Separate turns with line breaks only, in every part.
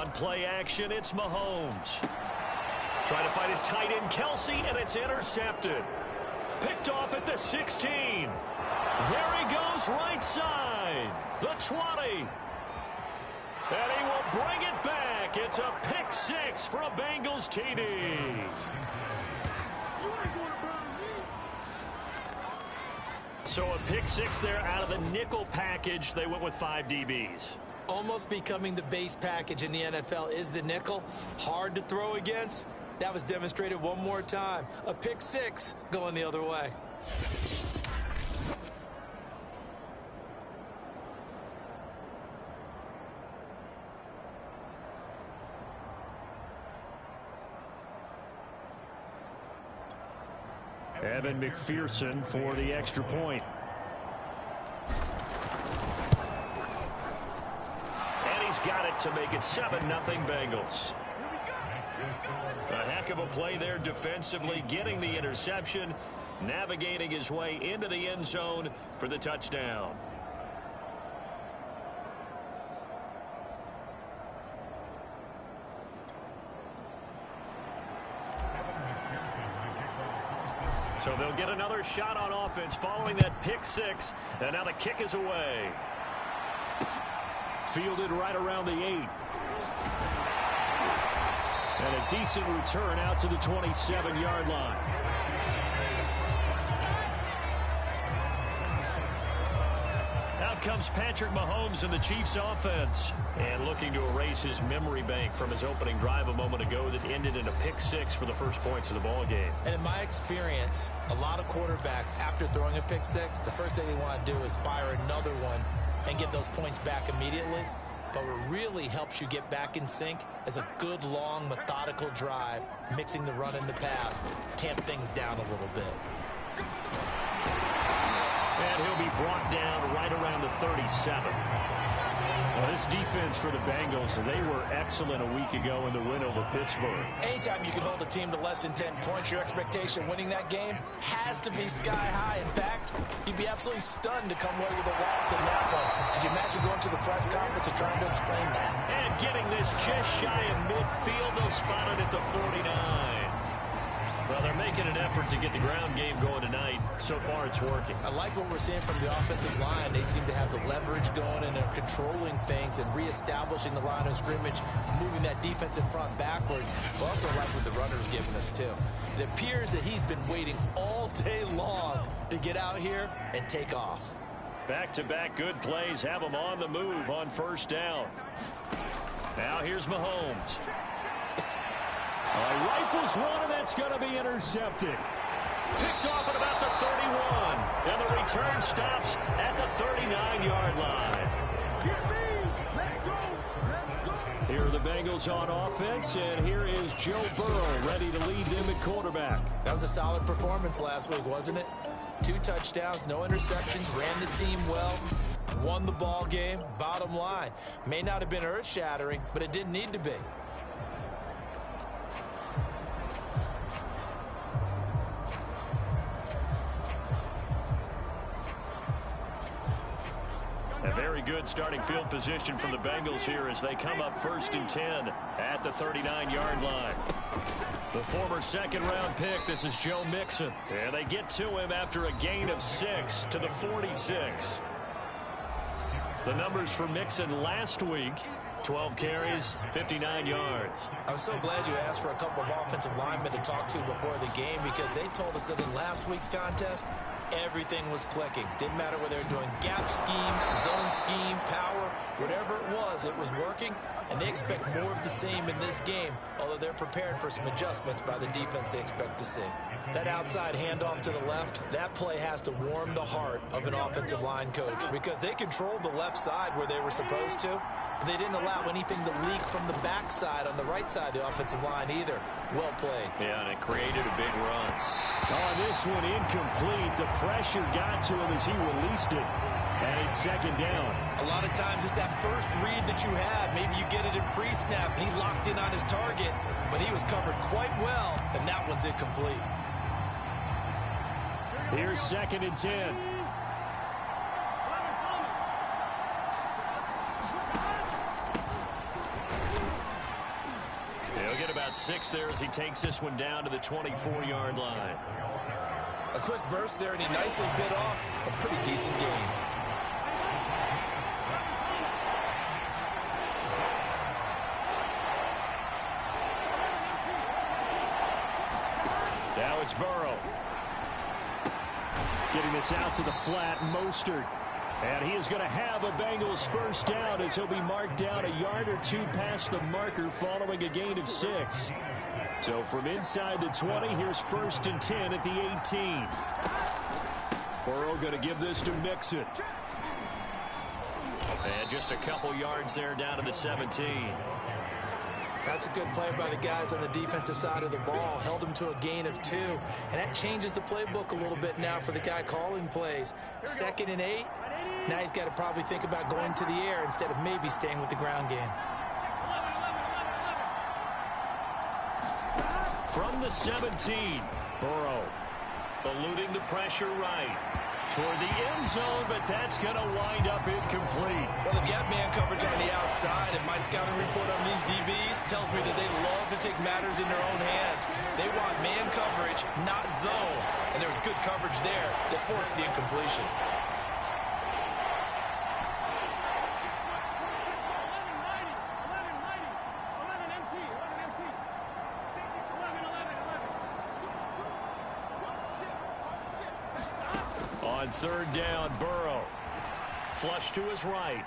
on play action, it's Mahomes. Trying to find his tight end, Kelsey, and it's intercepted. Picked off at the 16. There he goes, right side. The 20. And he will bring it back. It's a pick six for a Bengals TD. So a pick six there out of the nickel package. They went with 5 DBs.
Almost becoming the base package in the NFL is the nickel. Hard to throw against. That was demonstrated one more time. A pick six going the other way.
Evan McPherson for the extra point. And he's got it to make it 7-0 Bengals. A heck of a play there defensively, getting the interception, navigating his way into the end zone for the touchdown. So they'll get another shot on offense following that pick six, and now the kick is away. Fielded right around the 8. And a decent return out to the 27-yard line. Out comes Patrick Mahomes in the Chiefs offense. And looking to erase his memory bank from his opening drive a moment ago that ended in a pick six for the first points of the ball game.
And in my experience, a lot of quarterbacks, after throwing a pick six, the first thing they want to do is fire another one and get those points back immediately. But what really helps you get back in sync is a good, long, methodical drive, mixing the run and the pass, tamp things down a little bit.
And he'll be brought down right around the 37. Well, this defense for the Bengals, they were excellent a week ago in the win over Pittsburgh.
Anytime you can hold a team to less than 10 points, your expectation winning that game has to be sky high. In fact, you'd be absolutely stunned to come away with a loss in that one. Could you imagine going to the press conference and trying to explain that?
And getting this just shy of midfield, they'll spot it at the 49. Well, they're making an effort to get the ground game going tonight. So far, it's working.
I like what we're seeing from the offensive line. They seem to have the leverage going, and they're controlling things and reestablishing the line of scrimmage, moving that defensive front backwards. I also like what the runner's giving us, too. It appears that he's been waiting all day long to get out here and take off.
Back-to-back good plays have him on the move on first down. Now here's Mahomes. Rifles one, and that's going to be intercepted. Picked off at about the 31. And the return stops at the 39-yard line. Here are the Bengals on offense, and here is Joe Burrow ready to lead them at quarterback.
That was a solid performance last week, wasn't it? 2 touchdowns, no interceptions, ran the team well, won the ball game. Bottom line, may not have been earth-shattering, but it didn't need to be.
A very good starting field position from the Bengals here as they come up 1st and 10 at the 39-yard line. The former second-round pick, this is Joe Mixon. And they get to him after a gain of 6 to the 46. The numbers for Mixon last week, 12 carries, 59 yards.
I was so glad you asked for a couple of offensive linemen to talk to before the game, because they told us that in last week's contest, everything was clicking. Didn't matter whether they were doing gap scheme, zone scheme, power, whatever it was working. And they expect more of the same in this game, although they're prepared for some adjustments by the defense they expect to see. That outside handoff to the left, that play has to warm the heart of an offensive line coach, because they controlled the left side where they were supposed to, but they didn't allow anything to leak from the backside on the right side of the offensive line either. Well played.
Yeah, and it created a big run. Oh, this one incomplete. The pressure got to him as he released it. And it's second down.
A lot of times it's that first read that you have. Maybe you get it in pre-snap, and he locked in on his target, but he was covered quite well, and that one's incomplete.
Here's 2nd and 10. about 6 there as he takes this one down to the 24-yard line.
A quick burst there, and he nicely bit off a pretty decent game.
Now it's Burrow. Getting this out to the flat, Mostert. And he is going to have a Bengals first down as he'll be marked down a yard or two past the marker following a gain of 6. So from inside the 20, here's 1st and 10 at the 18. Burrow going to give this to Mixon. And just a couple yards there down to the 17.
That's a good play by the guys on the defensive side of the ball. Held him to a gain of 2. And that changes the playbook a little bit now for the guy calling plays. 2nd and 8. Now he's got to probably think about going to the air instead of maybe staying with the ground game.
From the 17, Burrow eluding the pressure right toward the end zone, but that's going to wind up incomplete.
Well, they've got man coverage on the outside, and my scouting report on these DBs tells me that they love to take matters in their own hands. They want man coverage, not zone. And there was good coverage there that forced the incompletion.
On 3rd down, Burrow. Flush to his right.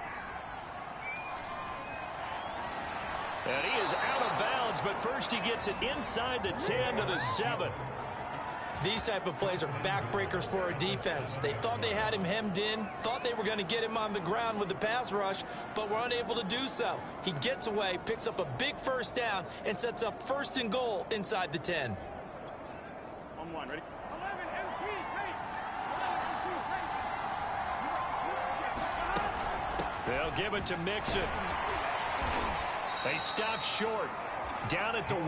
And he is out of bounds, but first he gets it inside the 10 to the 7.
These type of plays are backbreakers for a defense. They thought they had him hemmed in, thought they were going to get him on the ground with the pass rush, but were unable to do so. He gets away, picks up a big first down, and sets up 1st and goal inside the 10.
On 1, ready?
They'll give it to Mixon. They stop short. Down at the 1.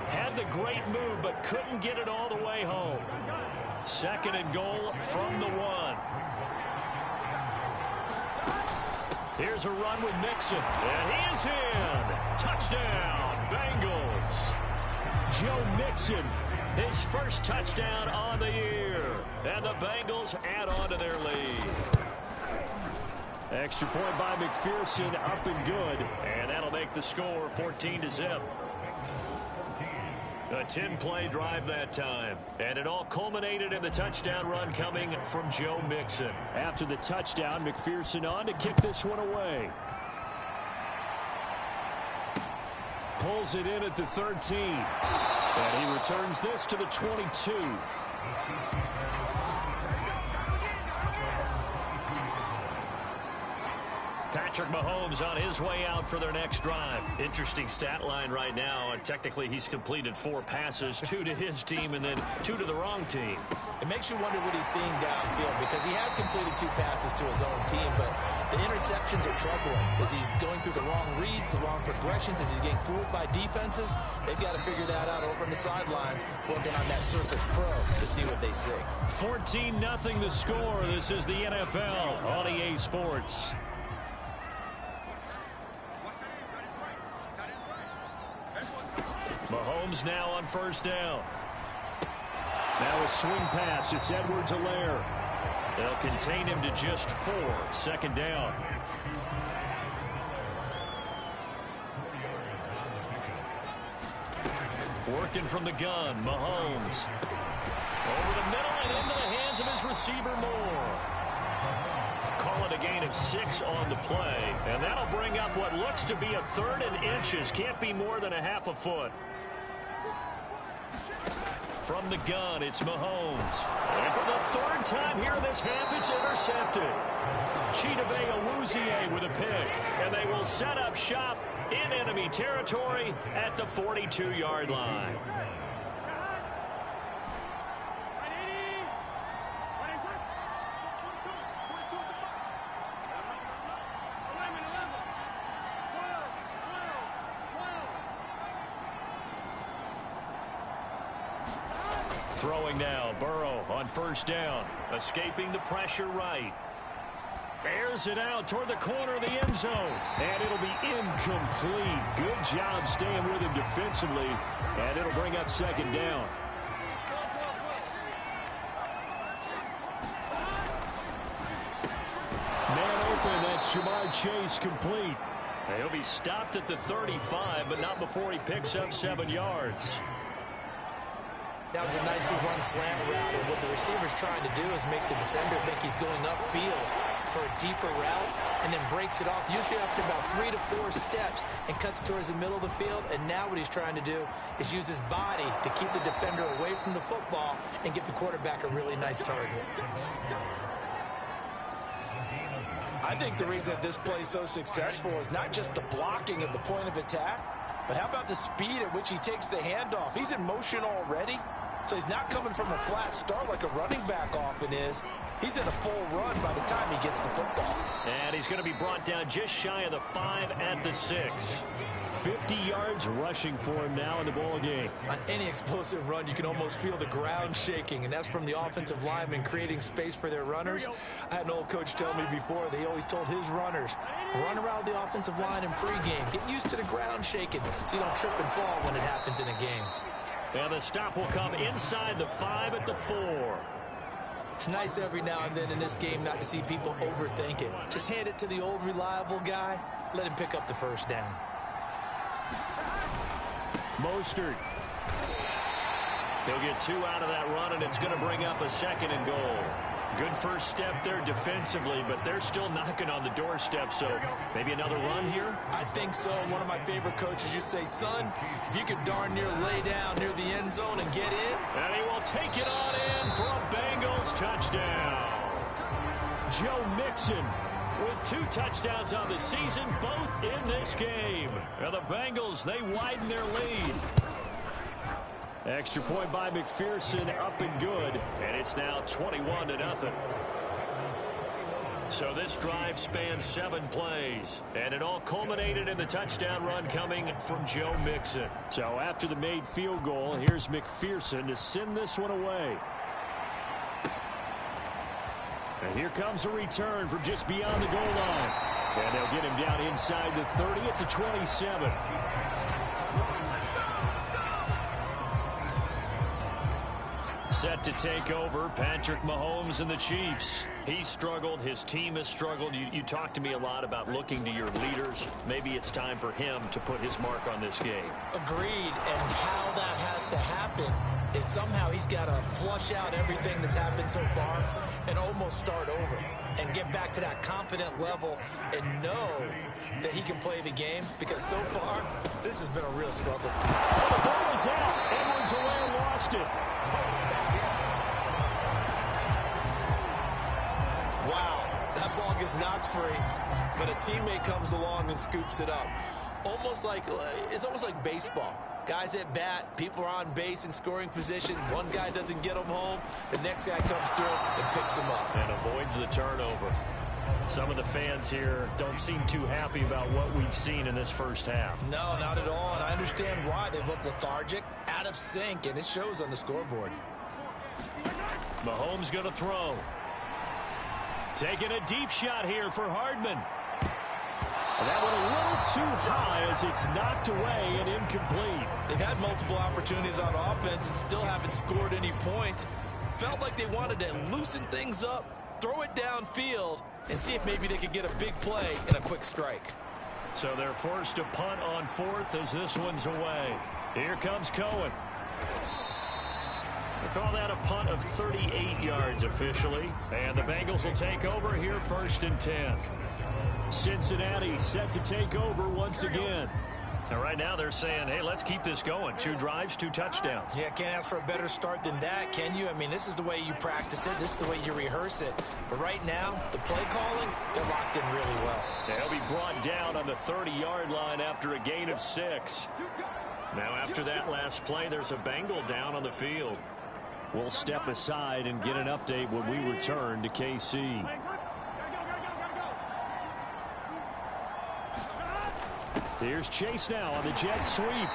Had the great move, but couldn't get it all the way home. 2nd and goal from the 1. Here's a run with Mixon. And he is in. Touchdown, Bengals. Joe Mixon, his first touchdown on the year. And the Bengals add on to their lead. Extra point by McPherson, up and good. And that'll make the score 14-0. A 10-play drive that time. And it all culminated in the touchdown run coming from Joe Mixon. After the touchdown, McPherson on to kick this one away. Pulls it in at the 13. And he returns this to the 22. Patrick Mahomes on his way out for their next drive. Interesting stat line right now. Technically, he's completed 4 passes, 2 to his team and then 2 to the wrong team.
It makes you wonder what he's seeing downfield because he has completed 2 passes to his own team, but the interceptions are troubling. Is he going through the wrong reads, the wrong progressions? Is he getting fooled by defenses? They've got to figure that out over on the sidelines, working on that Surface Pro to see what they see.
14-0 the score. This is the NFL on EA Sports. Mahomes now on 1st down. Now a swing pass. It's Edwards-Helaire. They'll contain him to just 4. 2nd down. Working from the gun, Mahomes. Over the middle and into the hands of his receiver, Moore. Call it a gain of 6 on the play. And that'll bring up what looks to be a 3rd and inches. Can't be more than a half a foot. From the gun, it's Mahomes. And for the 3rd time here in this half, it's intercepted. Chidobe Awuzie with a pick. And they will set up shop in enemy territory at the 42-yard line. Throwing now, Burrow on 1st down. Escaping the pressure right. Airs it out toward the corner of the end zone. And it'll be incomplete. Good job staying with him defensively. And it'll bring up second down. Man open, that's Jamar Chase complete. He'll be stopped at the 35, but not before he picks up 7 yards.
That was a nicely run slant route, and what the receiver's trying to do is make the defender think he's going upfield for a deeper route, and then breaks it off, usually after about 3 to 4 steps, and cuts towards the middle of the field. And now what he's trying to do is use his body to keep the defender away from the football and give the quarterback a really nice target.
I think the reason that this play is so successful is not just the blocking at the point of attack, but how about the speed at which he takes the handoff? He's in motion already, so he's not coming from a flat start like a running back often is. He's in a full run by the time he gets the football.
And he's going to be brought down just shy of the 5 at the 6. 50 yards rushing for him now in the ball game.
On any explosive run, you can almost feel the ground shaking, and that's from the offensive linemen creating space for their runners. I had an old coach tell me before, they always told his runners, run around the offensive line in pregame. Get used to the ground shaking so you don't trip and fall when it happens in a game.
And the stop will come inside the 5 at the 4.
It's nice every now and then in this game not to see people overthink it. Just hand it to the old reliable guy. Let him pick up the first down.
Mostert. He'll get 2 out of that run, and it's going to bring up a 2nd and goal. Good first step there defensively, but they're still knocking on the doorstep, so maybe another run here?
I think so. One of my favorite coaches used to say, son, if you could darn near lay down near the end zone and get in.
And he will take it on in for a Bengals touchdown. Joe Mixon with 2 touchdowns on the season, both in this game. And the Bengals, they widen their lead. Extra point by McPherson, up and good. And it's now 21-0. So this drive spans 7 plays. And it all culminated in the touchdown run coming from Joe Mixon. So after the made field goal, here's McPherson to send this one away. And here comes a return from just beyond the goal line. And they'll get him down inside the 30 at the 27. Set to take over, Patrick Mahomes and the Chiefs. He struggled. His team has struggled. You talked to me a lot about looking to your leaders. Maybe it's time for him to put his mark on this game.
Agreed. And how that has to happen is somehow he's got to flush out everything that's happened so far and almost start over and get back to that confident level and know that he can play the game, because so far this has been a real struggle.
The ball is out. Edwards-Helaire lost it.
Wow, that ball gets knocked free, but a teammate comes along and scoops it up. It's almost like baseball. Guys at bat, people are on base in scoring position. One guy doesn't get them home. The next guy comes through and picks them up.
And avoids the turnover. Some of the fans here don't seem too happy about what we've seen in this first half.
No, not at all, and I understand why. They've looked lethargic, out of sync, and it shows on the scoreboard.
Mahomes going to throw. Taking a deep shot here for Hardman. That one a little too high as it's knocked away and incomplete.
They've had multiple opportunities on offense and still haven't scored any points. Felt like they wanted to loosen things up, throw it downfield, and see if maybe they could get a big play and a quick strike.
So they're forced to punt on 4th as this one's away. Here comes Cohen. They call that a punt of 38 yards officially. And the Bengals will take over here 1st and 10. Cincinnati set to take over once again. And right now they're saying, hey, let's keep this going. 2 drives, 2 touchdowns.
Yeah, can't ask for a better start than that, can you? I mean, this is the way you practice it. This is the way you rehearse it. But right now, the play calling, they're locked in really well.
They'll be brought down on the 30-yard line after a gain of 6. Now after that last play, there's a Bengal down on the field. We'll step aside and get an update when we return to KC. Here's Chase now on the jet sweep.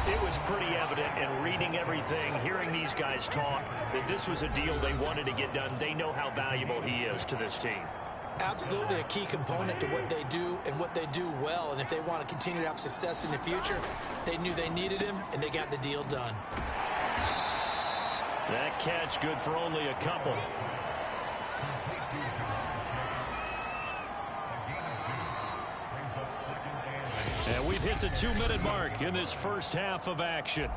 It was pretty evident in reading everything, hearing these guys talk, that this was a deal they wanted to get done. They know how valuable he is to this team.
Absolutely a key component to what they do and what they do well. And if they want to continue to have success in the future, they knew they needed him, and they got the deal done.
That catch good for only a couple. And we've hit the 2-minute mark in this first half of action.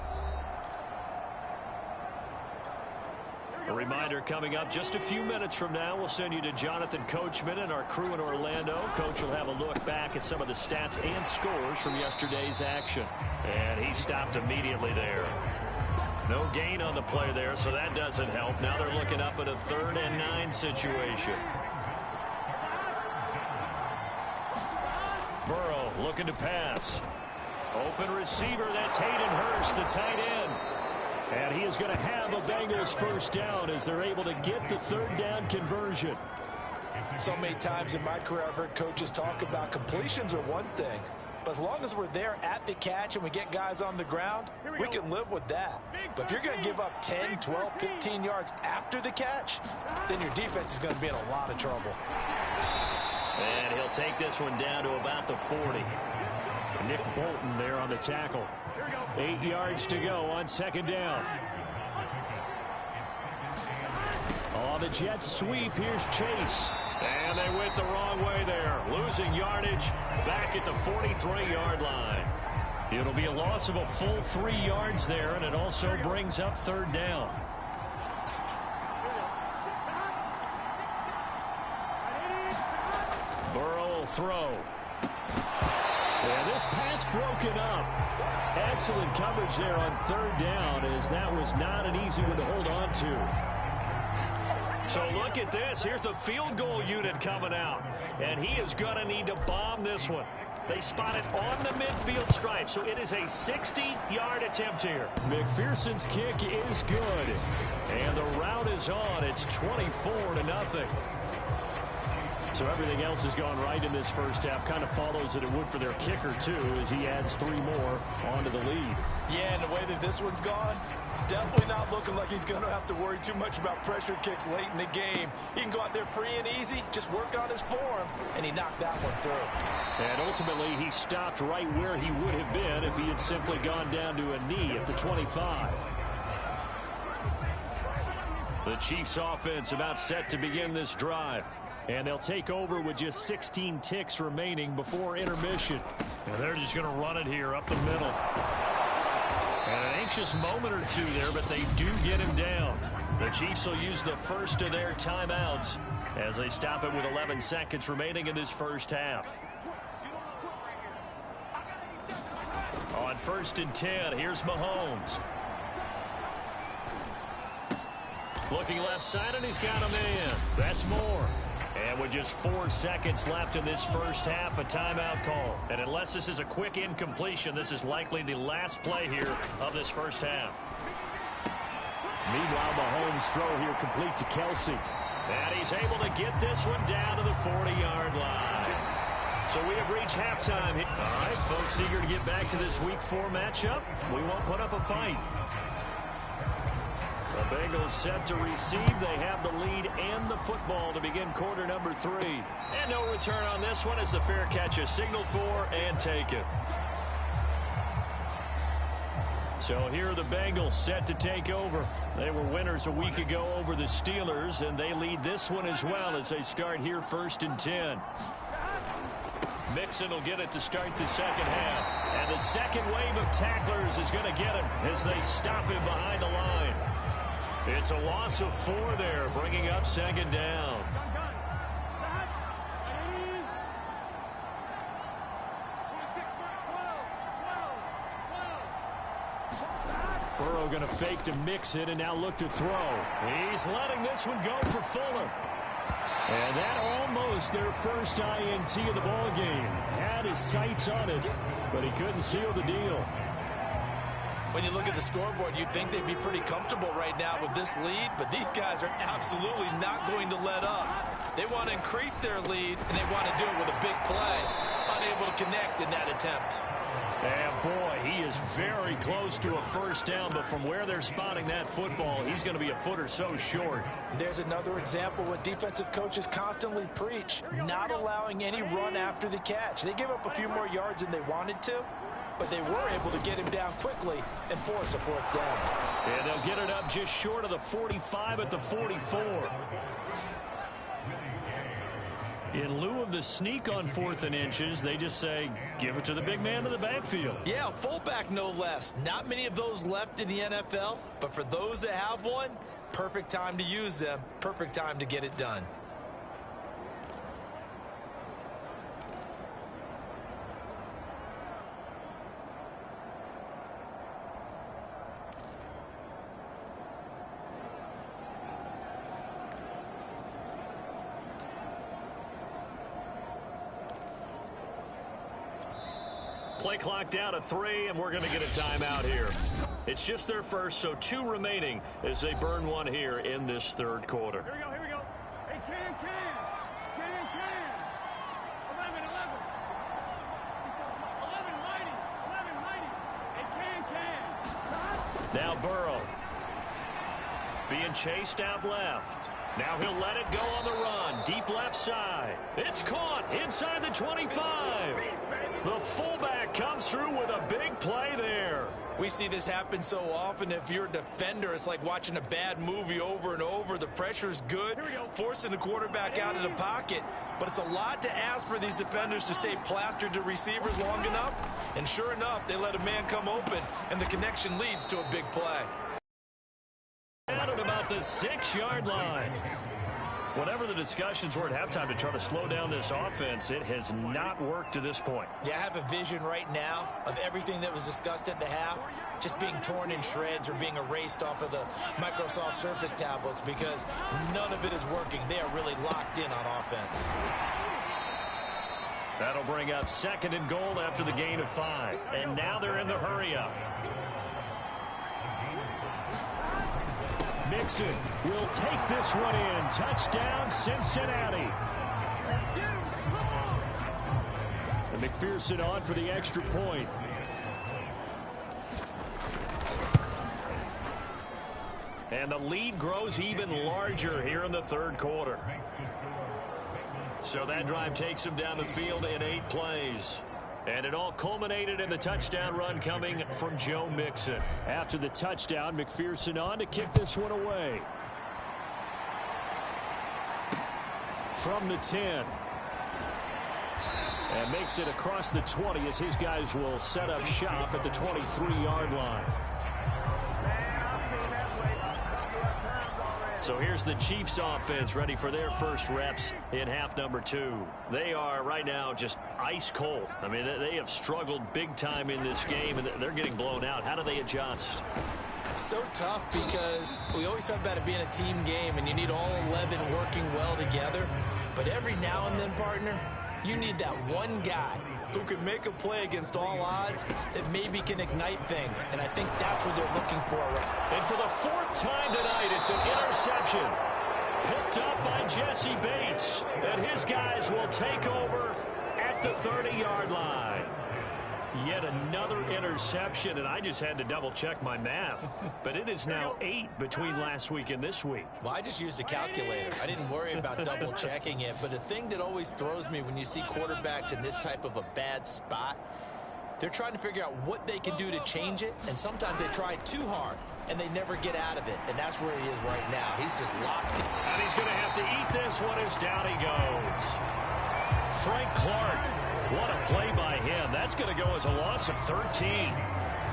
A reminder coming up just a few minutes from now, we'll send you to Jonathan Coachman and our crew in Orlando. Coach will have a look back at some of the stats and scores from yesterday's action. And he stopped immediately there. No gain on the play there, so that doesn't help. Now they're looking up at a 3rd and 9 situation. Burrow looking to pass. Open receiver, that's Hayden Hurst, the tight end. And he is going to have a Bengals first down as they're able to get the 3rd down conversion.
So many times in my career I've heard coaches talk about completions are one thing, but as long as we're there at the catch and we get guys on the ground, we can live with that. But if you're going to give up 10, 12, 15 yards after the catch, then your defense is going to be in a lot of trouble.
And he'll take this one down to about the 40. Nick Bolton there on the tackle. 8 yards to go on 2nd down. On the jet sweep, here's Chase. And they went the wrong way there. Losing yardage back at the 43-yard line. It'll be a loss of a full 3 yards there, and it also brings up 3rd down. Burrow will throw. And this pass broken up. Excellent coverage there on 3rd down, as that was not an easy one to hold on to. So look at this. Here's the field goal unit coming out. And he is going to need to bomb this one. They spot it on the midfield stripe, so it is a 60-yard attempt here. McPherson's kick is good. And the route is on. It's 24-0. So everything else has gone right in this first half. Kind of follows that it would for their kicker, too, as he adds 3 more onto the lead.
Yeah, and the way that this one's gone, definitely not looking like he's going to have to worry too much about pressure kicks late in the game. He can go out there free and easy, just work on his form, and he knocked that one through.
And ultimately, he stopped right where he would have been if he had simply gone down to a knee at the 25. The Chiefs offense about set to begin this drive. And they'll take over with just 16 ticks remaining before intermission. And they're just going to run it here up the middle. And an anxious moment or two there, but they do get him down. The Chiefs will use the first of their timeouts as they stop it with 11 seconds remaining in this first half. On 1st and 10, here's Mahomes. Looking left side, and he's got a man. That's more. And with just 4 seconds left in this first half, a timeout call. And unless this is a quick incompletion, this is likely the last play here of this first half. Meanwhile, Mahomes' throw here complete to Kelsey. And he's able to get this one down to the 40-yard line. So we have reached halftime. All right, folks, eager to get back to this Week 4 matchup. We won't put up a fight. The Bengals set to receive. They have the lead and the football to begin quarter number 3. And no return on this one as the fair catch is signaled for and taken. So here are the Bengals set to take over. They were winners a week ago over the Steelers, and they lead this one as well as they start here 1st and 10. Mixon will get it to start the second half. And the second wave of tacklers is going to get him as they stop him behind the line. It's a loss of 4 there, bringing up 2nd down. Burrow going to fake to Mixon and now look to throw. He's letting this one go for Fuller. And that almost their first INT of the ball game. Had his sights on it, but he couldn't seal the deal.
When you look at the scoreboard, you'd think they'd be pretty comfortable right now with this lead, but these guys are absolutely not going to let up. They want to increase their lead, and they want to do it with a big play. Unable to connect in that attempt.
And boy, he is very close to a first down, but from where they're spotting that football, he's going to be a foot or so short.
There's another example what defensive coaches constantly preach, not allowing any run after the catch. They gave up a few more yards than they wanted to, but they were able to get him down quickly and force a fourth down.
And they'll get it up just short of the 45 at the 44. In lieu of the sneak on 4th and inches, they just say, give it to the big man in the backfield.
Yeah, fullback no less. Not many of those left in the NFL, but for those that have one, perfect time to use them, perfect time to get it done.
Play clock down to 3, and we're going to get a timeout here. It's just their first, so 2 remaining as they burn one here in this third quarter.
Here we go, here we go. Hey, can. 11, mighty. Hey, can.
Now Burrow. Being chased out left. Now he'll let it go on the run. Deep left side. It's caught inside the 25. The fullback comes through with a big play there.
We see this happen so often. If you're a defender, it's like watching a bad movie over and over. The pressure's good, forcing the quarterback out of the pocket. But it's a lot to ask for these defenders to stay plastered to receivers long enough. And sure enough, they let a man come open, and the connection leads to a big play.
Down at about the 6-yard line. Whatever the discussions were at halftime to try to slow down this offense, it has not worked to this point.
Yeah, I have a vision right now of everything that was discussed at the half just being torn in shreds or being erased off of the Microsoft Surface tablets because none of it is working. They are really locked in on offense.
That'll bring up 2nd and goal after the gain of 5. And now they're in the hurry-up. Mixon will take this one in. Touchdown, Cincinnati. And McPherson on for the extra point. And the lead grows even larger here in the third quarter. So that drive takes them down the field in 8 plays. And it all culminated in the touchdown run coming from Joe Mixon. After the touchdown, McPherson on to kick this one away. From the 10. And makes it across the 20 as his guys will set up shop at the 23-yard line. So here's the Chiefs offense ready for their first reps in half number 2. They are right now just ice cold. I mean, they have struggled big time in this game, and they're getting blown out. How do they adjust?
So tough because we always talk about it being a team game, and you need all 11 working well together. But every now and then, partner, you need that one guy who can make a play against all odds that maybe can ignite things. And I think that's what they're looking for.
And for the 4th time tonight, it's an interception. Picked up by Jesse Bates. And his guys will take over at the 30-yard line. Yet another interception, and I just had to double-check my math. But it is now 8 between last week and this week.
Well, I just used a calculator. I didn't worry about double-checking it. But the thing that always throws me when you see quarterbacks in this type of a bad spot, they're trying to figure out what they can do to change it. And sometimes they try too hard, and they never get out of it. And that's where he is right now. He's just locked in.
And he's going to have to eat this one as down he goes. Frank Clark. What a play by him. That's going to go as a loss of 13.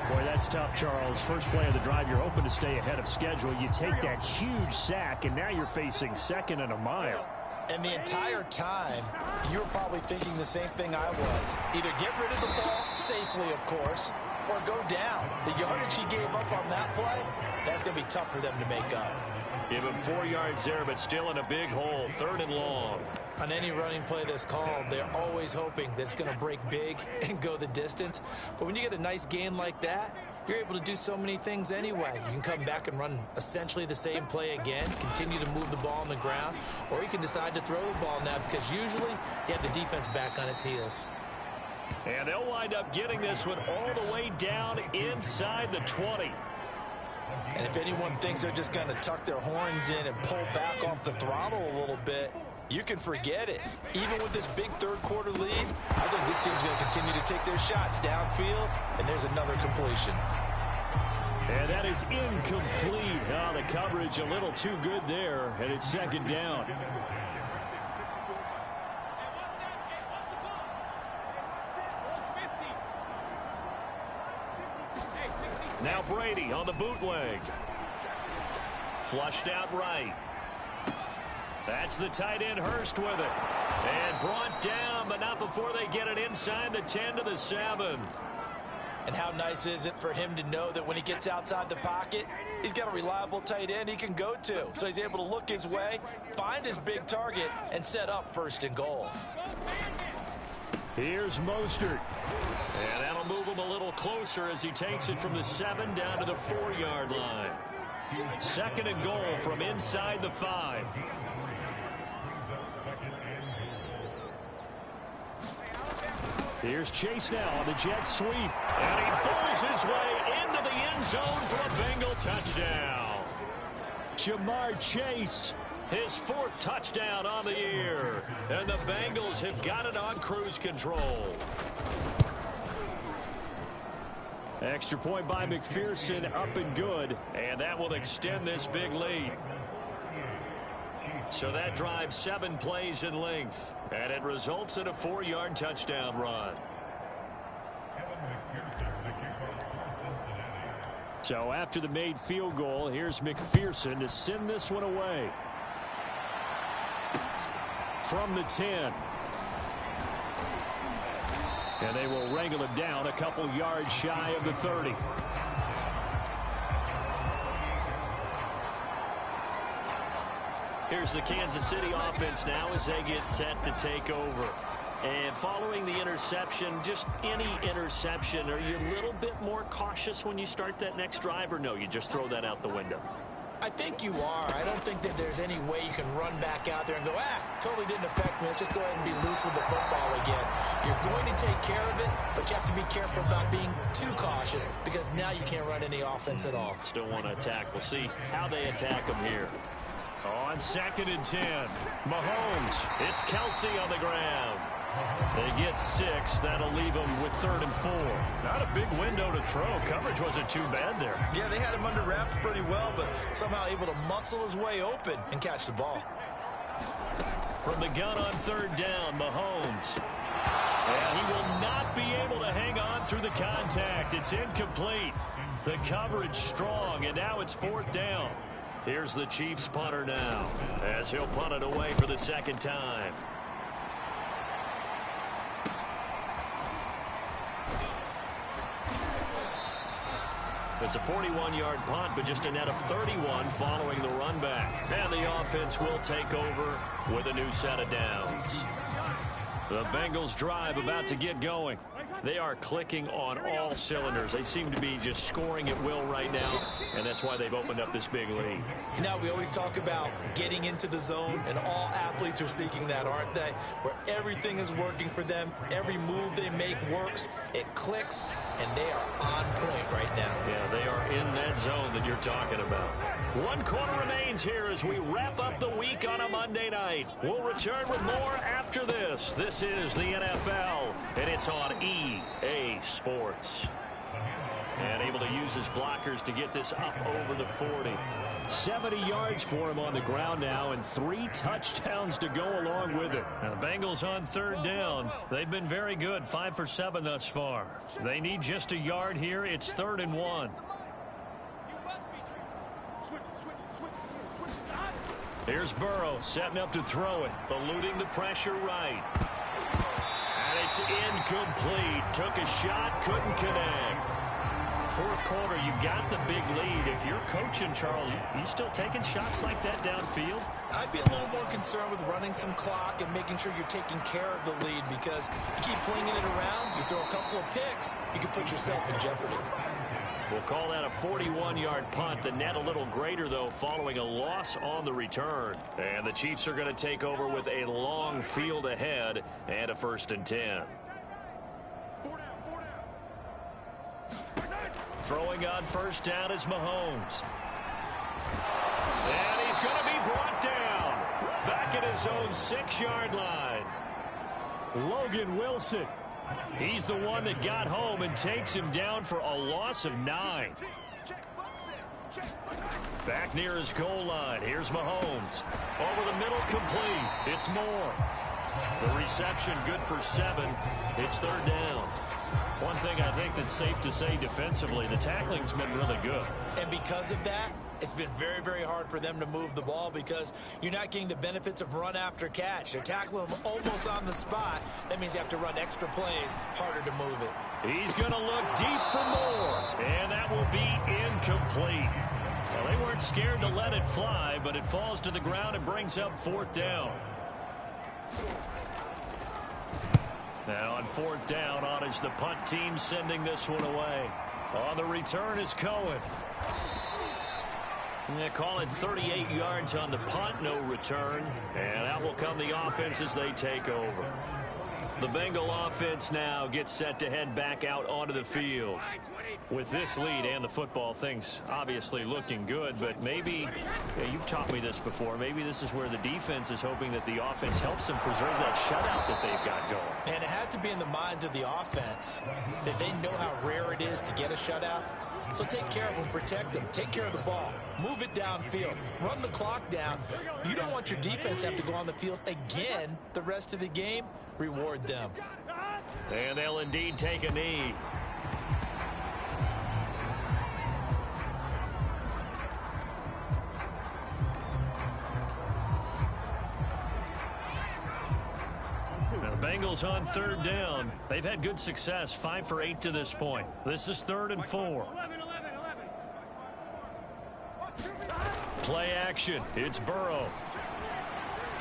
Boy, that's tough, Charles. First play of the drive, you're hoping to stay ahead of schedule. You take that huge sack, and now you're facing 2nd and a mile.
And the entire time, you were probably thinking the same thing I was. Either get rid of the ball, safely, of course, or go down. The yardage he gave up on that play, that's going to be tough for them to make up.
Give him 4 yards there, but still in a big hole. 3rd and long.
On any running play that's called, they're always hoping that it's going to break big and go the distance. But when you get a nice gain like that, you're able to do so many things anyway. You can come back and run essentially the same play again, continue to move the ball on the ground, or you can decide to throw the ball now because usually you have the defense back on its heels.
And they'll wind up getting this one all the way down inside the 20.
And if anyone thinks they're just going to tuck their horns in and pull back off the throttle a little bit, you can forget it. Even with this big third-quarter lead, I think this team's going to continue to take their shots downfield, and there's another completion.
And that is incomplete. Oh, the coverage a little too good there, and it's second down. Now Brady on the bootleg. Flushed out right. That's the tight end Hurst with it. And brought down, but not before they get it inside the 10 to the 7.
And how nice is it for him to know that when he gets outside the pocket, he's got a reliable tight end he can go to. So he's able to look his way, find his big target, and set up first and goal.
Here's Mostert. And that'll move him a little closer as he takes it from the 7 down to the 4-yard line. Second and goal from inside the 5. Here's Chase now on the jet sweep. And he pulls his way into the end zone for a Bengal touchdown. Jamar Chase, his 4th touchdown on the year. And the Bengals have got it on cruise control. Extra point by McPherson, up and good. And that will extend this big lead. So that drives 7 plays in length. And it results in a 4-yard touchdown run. So after the made field goal, here's McPherson to send this one away. From the 10. And they will wrangle it down a couple yards shy of the 30. Here's the Kansas City offense now as they get set to take over. And following the interception, just any interception, are you a little bit more cautious when you start that next drive, or no, you just throw that out the window?
I think you are. I don't think that there's any way you can run back out there and go, totally didn't affect me. Let's just go ahead and be loose with the football again. You're going to take care of it, but you have to be careful about being too cautious because now you can't run any offense at all.
Still want to attack. We'll see how they attack them here. On 2nd and 10, Mahomes. It's Kelsey on the ground. They get 6. That'll leave them with 3rd and 4. Not a big window to throw. Coverage wasn't too bad there.
Yeah, they had him under wraps pretty well, but somehow able to muscle his way open and catch the ball.
From the gun on 3rd down, Mahomes. And he will not be able to hang on through the contact. It's incomplete. The coverage strong, and now it's 4th down. Here's the Chiefs punter now as he'll punt it away for the 2nd time. It's a 41-yard punt, but just a net of 31 following the run back. And the offense will take over with a new set of downs. The Bengals drive about to get going. They are clicking on all cylinders. They seem to be just scoring at will right now, and that's why they've opened up this big lead.
Now, we always talk about getting into the zone, and all athletes are seeking that, aren't they? Where everything is working for them, every move they make works, it clicks, and they are on point right now.
Yeah, they are in that zone that you're talking about. 1 quarter remains here as we wrap up the week on a Monday night. We'll return with more after this. This is the NFL, and it's on EA Sports. And able to use his blockers to get this up over the 40. 70 yards for him on the ground now, and 3 touchdowns to go along with it. Now the Bengals on 3rd down. They've been very good, 5 for 7 thus far. They need just a yard here. It's 3rd and 1. Here's Burrow setting up to throw it, eluding the pressure right. And it's incomplete. Took a shot, couldn't connect. 4th quarter, you've got the big lead. If you're coaching, Charles, you still taking shots like that downfield?
I'd be a little more concerned with running some clock and making sure you're taking care of the lead, because you keep flinging it around, you throw a couple of picks, you can put yourself in jeopardy.
We'll call that a 41-yard punt. The net a little greater, though, following a loss on the return. And the Chiefs are going to take over with a long field ahead and a 1st and 10. Throwing on first down is Mahomes. And he's going to be brought down. Back at his own 6-yard line. Logan Wilson. He's the one that got home and takes him down for a loss of 9. Back near his goal line. Here's Mahomes. Over the middle, complete. It's Moore. The reception good for 7. It's third down. One thing I think that's safe to say defensively, the tackling's been really good.
And because of that, it's been very, very hard for them to move the ball because you're not getting the benefits of run after catch. They're tackling them almost on the spot. That means you have to run extra plays, harder to move it.
He's going to look deep for more, and that will be incomplete. Well, they weren't scared to let it fly, but it falls to the ground and brings up fourth down. Now on fourth down, on is the punt team sending this one away. On the return is Cohen. They call it 38 yards on the punt, no return. And out will come the offense as they take over. The Bengal offense now gets set to head back out onto the field. With this lead and the football, things obviously looking good, but maybe, you've taught me this before, maybe this is where the defense is hoping that the offense helps them preserve that shutout that they've got going.
And it has to be in the minds of the offense that they know how rare it is to get a shutout. So take care of them, protect them, take care of the ball, move it downfield, run the clock down. You don't want your defense to have to go on the field again the rest of the game. Reward them.
And they'll indeed take a knee. The Bengals on third down. They've had good success, 5 for 8 to this point. This is 3rd and 4. Play action. It's Burrow.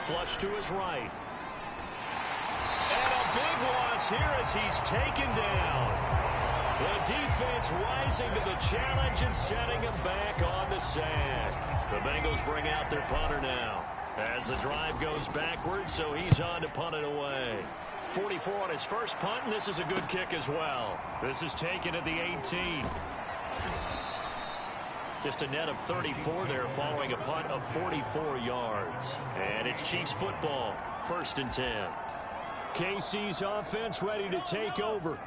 Flush to his right. And a big loss here as he's taken down. The defense rising to the challenge and setting him back on the sand. The Bengals bring out their punter now. As the drive goes backwards, so he's on to punt it away. 44 on his first punt, and this is a good kick as well. This is taken at the 18. Just a net of 34 there following a punt of 44 yards. And it's Chiefs football, 1st and 10. KC's offense ready to take over.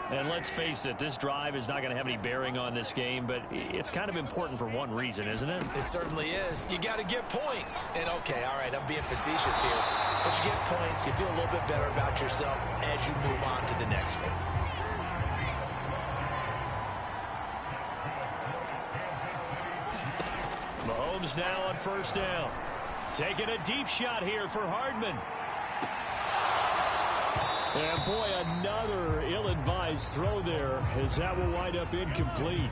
And let's face it, this drive is not going to have any bearing on this game, but it's kind of important for one reason, isn't it?
It certainly is. You got to get points. And, okay, all right, I'm being facetious here. But you get points, you feel a little bit better about yourself as you move on to the next one.
Mahomes now on first down. Taking a deep shot here for Hardman. And boy, another ill-advised throw there as that will wind up incomplete.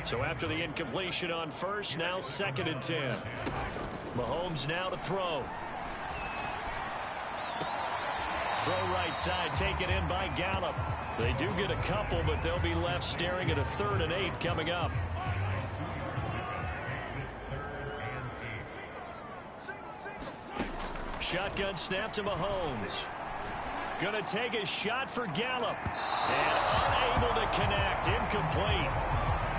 So after the incompletion on first, now 2nd and 10. Mahomes now to throw. Throw right side, taken in by Gallup. They do get a couple, but they'll be left staring at a 3rd and 8 coming up. Shotgun snap to Mahomes. Going to take a shot for Gallup. And unable to connect. Incomplete.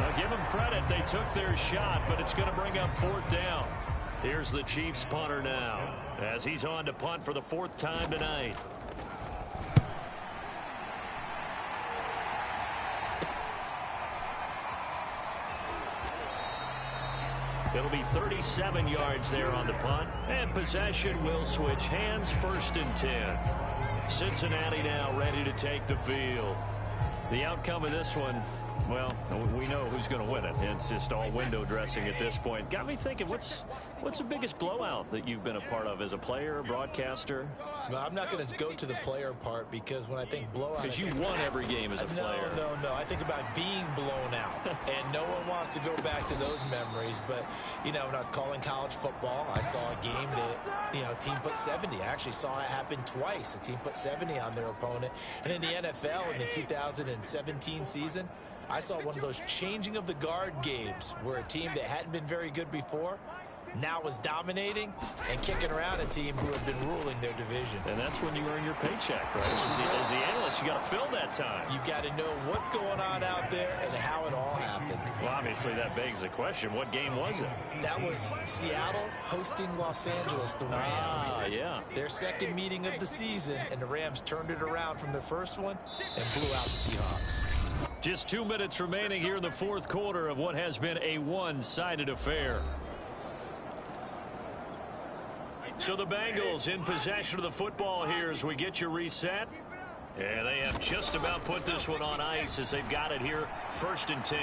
Now give them credit. They took their shot, but it's going to bring up 4th down. Here's the Chiefs punter now as he's on to punt for the 4th time tonight. It'll be 37 yards there on the punt. And possession will switch hands, 1st and 10. Cincinnati now ready to take the field. The outcome of this one, well, we know who's going to win it. It's just all window dressing at this point. Got me thinking, what's the biggest blowout that you've been a part of as a player, broadcaster?
Well, I'm not going to go to the player part because when I think blowout...
Because you won every game as a player.
No. I think about being blown out. And no one wants to go back to those memories. But, when I was calling college football, I saw a game that, a team put 70. I actually saw it happen twice. A team put 70 on their opponent. And in the NFL, in the 2017 season, I saw one of those changing of the guard games where a team that hadn't been very good before now was dominating and kicking around a team who had been ruling their division.
And that's when you earn your paycheck, right? As the analyst, you got to fill that time.
You've got to know what's going on out there and how it all happened.
Well, obviously, that begs the question, what game was it?
That was Seattle hosting Los Angeles, the Rams.
Yeah.
Their second meeting of the season, and the Rams turned it around from their first one and blew out the Seahawks.
Just 2 minutes remaining here in the fourth quarter of what has been a one-sided affair. So the Bengals in possession of the football here as we get you reset. And they have just about put this one on ice as they've got it here, 1st and 10.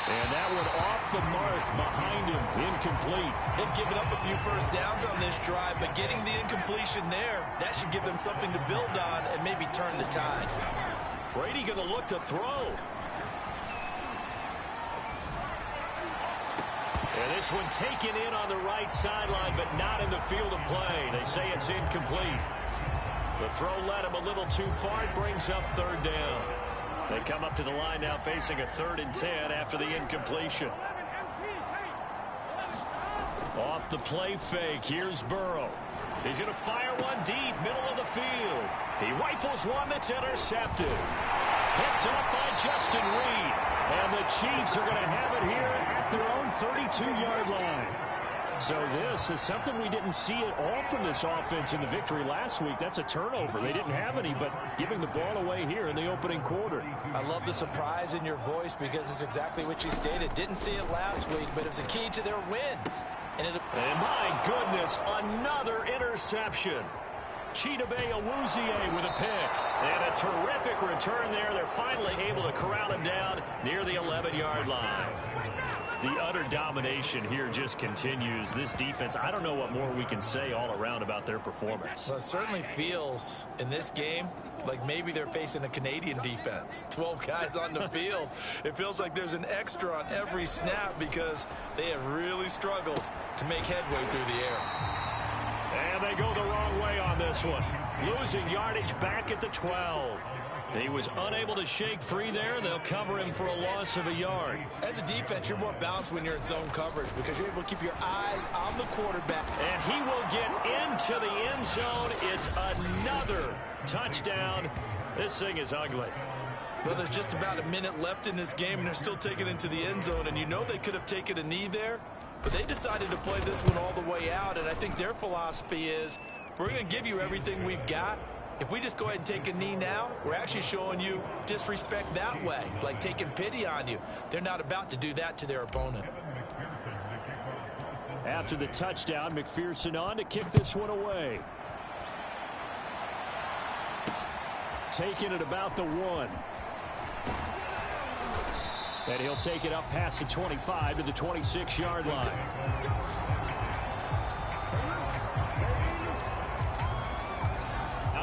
And that one off the mark behind him, incomplete.
They've given up a few first downs on this drive, but getting the incompletion there, that should give them something to build on and maybe turn the tide.
Brady going to look to throw. And this one taken in on the right sideline, but not in the field of play. They say it's incomplete. The throw led him a little too far. It brings up 3rd down. They come up to the line now facing a 3rd and 10 after the incompletion. Off the play fake. Here's Burrow. He's going to fire one deep, middle of the field. He rifles one that's intercepted. Picked up by Justin Reed. And the Chiefs are going to have it here at their own 32-yard line.
So this is something we didn't see at all from this offense in the victory last week. That's a turnover. They didn't have any, but giving the ball away here in the opening quarter.
I love the surprise in your voice because it's exactly what you stated. Didn't see it last week, but it was a key to their win.
And my goodness, another interception. Chidobe Awuzie with a pick. And a terrific return there. They're finally able to corral him down near the 11-yard line. The utter domination here just continues. This defense, I don't know what more we can say all around about their performance.
Well, it certainly feels in this game like maybe they're facing a Canadian defense. 12 guys on the field. It feels like there's an extra on every snap because they have really struggled to make headway through the air.
And they go the wrong way on this one. Losing yardage back at the 12. He was unable to shake free there. They'll cover him for a loss of a yard.
As a defense, you're more balanced when you're in zone coverage because you're able to keep your eyes on the quarterback.
And he will get into the end zone. It's another touchdown. This thing is ugly.
Well, there's just about a minute left in this game, and they're still taking it into the end zone. And you know they could have taken a knee there, but they decided to play this one all the way out. And I think their philosophy is, we're going to give you everything we've got. If we just go ahead and take a knee now, we're actually showing you disrespect that way, like taking pity on you. They're not about to do that to their opponent.
After the touchdown, McPherson on to kick this one away. Taking it about the 1. And he'll take it up past the 25 to the 26-yard line.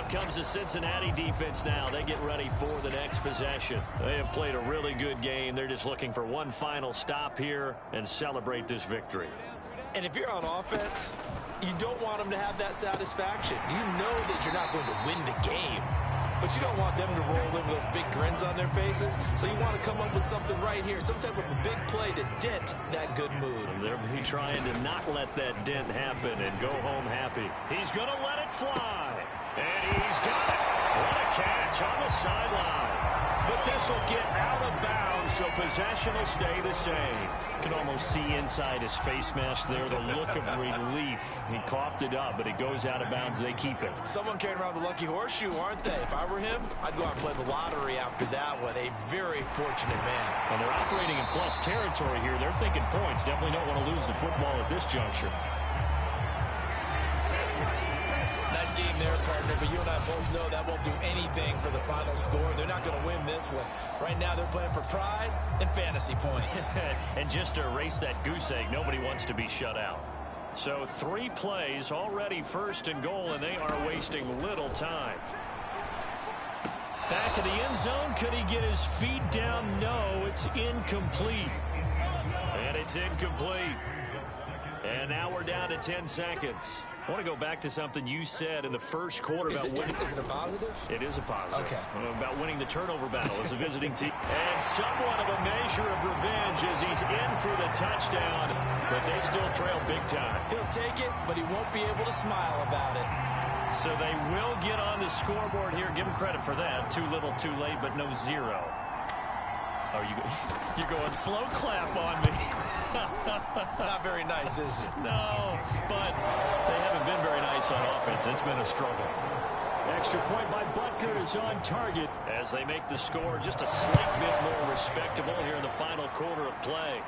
Comes the Cincinnati defense now. They get ready for the next possession. They have played a really good game. They're just looking for one final stop here and celebrate this victory.
And if you're on offense, you don't want them to have that satisfaction. You know that you're not going to win the game, but you don't want them to roll in with those big grins on their faces. So you want to come up with something right here, some type of a big play to dent that good mood.
And they'll be trying to not let that dent happen and go home happy. He's going to let it fly. And he's got it. What a catch on the sideline. But this will get out of bounds, so possession will stay the same.
You can almost see inside his face mask there the look of relief. He coughed it up, but it goes out of bounds. They keep it.
Someone carrying around the lucky horseshoe, aren't they? If I were him, I'd go out and play the lottery after that one. A very fortunate man.
And they're operating in plus territory here. They're thinking points. Definitely don't want to lose the football at this juncture.
Game there, partner, but you and I both know that won't do anything for the final score. They're not going to win this one. Right now, they're playing for pride and fantasy points.
And just to erase that goose egg, nobody wants to be shut out. So 3 plays already 1st and goal, and they are wasting little time. Back of the end zone. Could he get his feet down? No, it's incomplete. And it's incomplete. And now we're down to 10 seconds. I want to go back to something you said in the first quarter about winning.
Is it a positive?
It is a positive.
Okay.
About winning the turnover battle as a visiting team. And somewhat of a measure of revenge as he's in for the touchdown, but they still trail big time.
He'll take it, but he won't be able to smile about it.
So they will get on the scoreboard here. Give him credit for that. Too little, too late, but no zero. Oh, you're going slow clap on me.
Not very nice, is it?
No, but they haven't been very nice on offense. It's been a struggle.
Extra point by Butker is on target.
As they make the score just a slight bit more respectable here in the final quarter of play.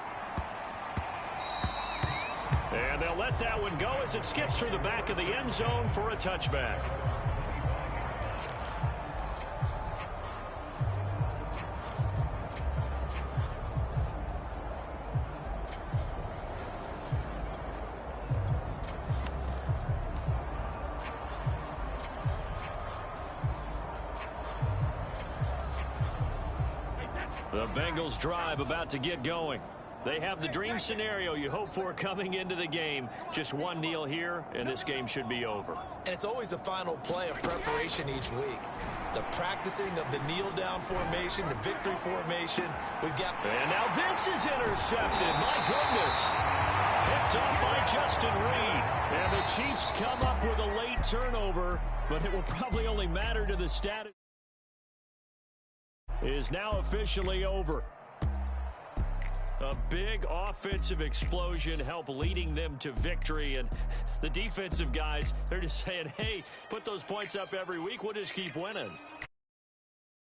And they'll let that one go as it skips through the back of the end zone for a touchback. The Bengals drive about to get going. They have the dream scenario you hope for coming into the game. Just one kneel here, and this game should be over.
And it's always the final play of preparation each week. The practicing of the kneel-down formation, the victory formation. We've got...
And now this is intercepted. My goodness. Picked up by Justin Reed.
And the Chiefs come up with a late turnover, but it will probably only matter to the status. Is now officially over.
A big offensive explosion helped leading them to victory. And the defensive guys, they're just saying, hey, put those points up every week. We'll just keep winning.